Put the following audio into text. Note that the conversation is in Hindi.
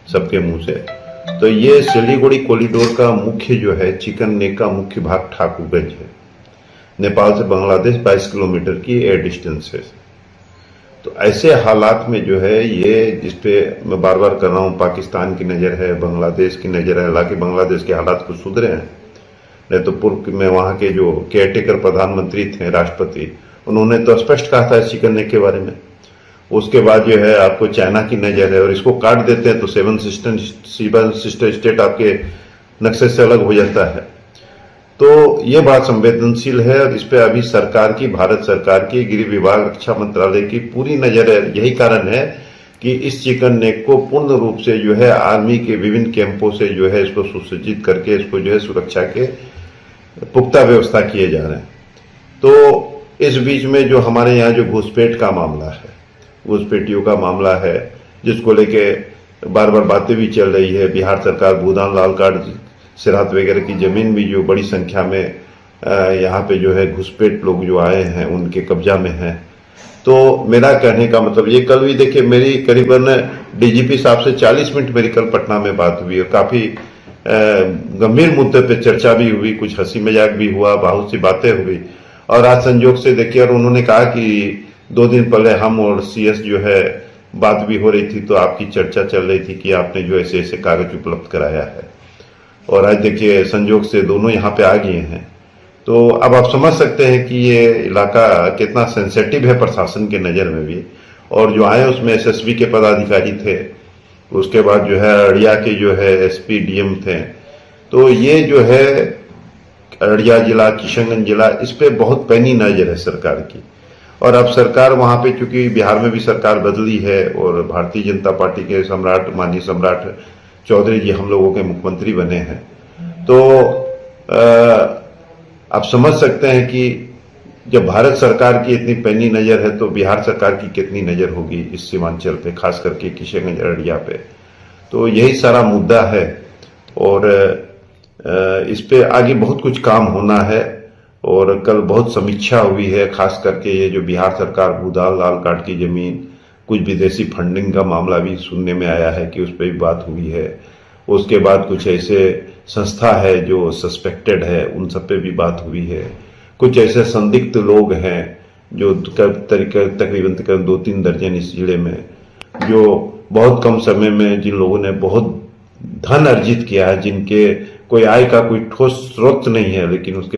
सबके मुंह से। तो ये सिलीगुड़ी कॉरिडोर का मुख्य जो है चिकन नेक का मुख्य भाग ठाकुरगंज है। नेपाल से बांग्लादेश 22 किलोमीटर की एयर डिस्टेंस है। तो ऐसे हालात में जो है ये, जिसपे मैं बार बार कर रहा हूँ, पाकिस्तान की नज़र है, बांग्लादेश की नज़र है। हालांकि बांग्लादेश के हालात कुछ सुधरे हैं, नहीं तो पूर्व में वहाँ के जो केयरटेकर प्रधानमंत्री थे, राष्ट्रपति, उन्होंने तो स्पष्ट कहा था इस चिकन नेक के बारे में। उसके बाद जो है आपको चाइना की नज़र है, और इसको काट देते हैं तो सेवन सिस्टर स्टेट आपके नक्शे से अलग हो जाता है। तो ये बात संवेदनशील है, और इस पे अभी सरकार की, भारत सरकार की, गृह विभाग, रक्षा मंत्रालय की पूरी नजर है। यही कारण है कि इस चिकन नेक को पूर्ण रूप से जो है आर्मी के विभिन्न कैंपों से जो है इसको सुसज्जित करके इसको जो है सुरक्षा के पुख्ता व्यवस्था किए जा रहे हैं। तो इस बीच में जो हमारे यहाँ जो घुसपैठ का मामला है, घुसपैठियों का मामला है, जिसको लेके बार बार बातें भी चल रही है। बिहार सरकार भूदान लाल कार्ड सिरात वगैरह की जमीन भी जो बड़ी संख्या में यहाँ पे जो है घुसपैठ लोग जो आए हैं उनके कब्जा में है। तो मेरा कहने का मतलब ये, कल भी देखिए मेरी करीबन डीजीपी साहब से 40 मिनट मेरी कल पटना में बात हुई, और काफी गंभीर मुद्दे पे चर्चा भी हुई, कुछ हंसी मजाक भी हुआ, बहुत सी बातें हुई। और आज संजोग से देखिए, और उन्होंने कहा कि 2 दिन पहले हम और सीएस जो है बात भी हो रही थी, तो आपकी चर्चा चल रही थी कि आपने जो ऐसे ऐसे कागज उपलब्ध कराया है। और आज देखिए संजोग से दोनों यहाँ पे आ गए हैं। तो अब आप समझ सकते हैं कि ये इलाका कितना सेंसिटिव है प्रशासन के नज़र में भी। और जो आए उसमें एसएसबी के पदाधिकारी थे, उसके बाद जो है अररिया के जो है एसपी डीएम थे। तो ये जो है अररिया जिला, किशनगंज जिला, इस पे बहुत पैनी नजर है सरकार की। और अब सरकार वहाँ पे, चूंकि बिहार में भी सरकार बदली है और भारतीय जनता पार्टी के सम्राट, माननीय सम्राट चौधरी जी हम लोगों के मुख्यमंत्री बने हैं, तो आप समझ सकते हैं कि जब भारत सरकार की इतनी पैनी नजर है तो बिहार सरकार की कितनी नजर होगी इस सीमांचल पे, खास करके किशनगंज अररिया पे। तो यही सारा मुद्दा है, और इस पे आगे बहुत कुछ काम होना है। और कल बहुत समीक्षा हुई है, खास करके ये जो बिहार सरकार भूदान लाल कार्ड की जमीन, कुछ विदेशी फंडिंग का मामला भी सुनने में आया है कि उस पर भी बात हुई है। उसके बाद कुछ ऐसे संस्था है जो सस्पेक्टेड है, उन सब पे भी बात हुई है। कुछ ऐसे संदिग्ध लोग हैं जो तकरीबन 2-3 दर्जन इस जिले में, जो बहुत कम समय में जिन लोगों ने बहुत धन अर्जित किया है, जिनके कोई आय का कोई ठोस स्रोत नहीं है, लेकिन उसके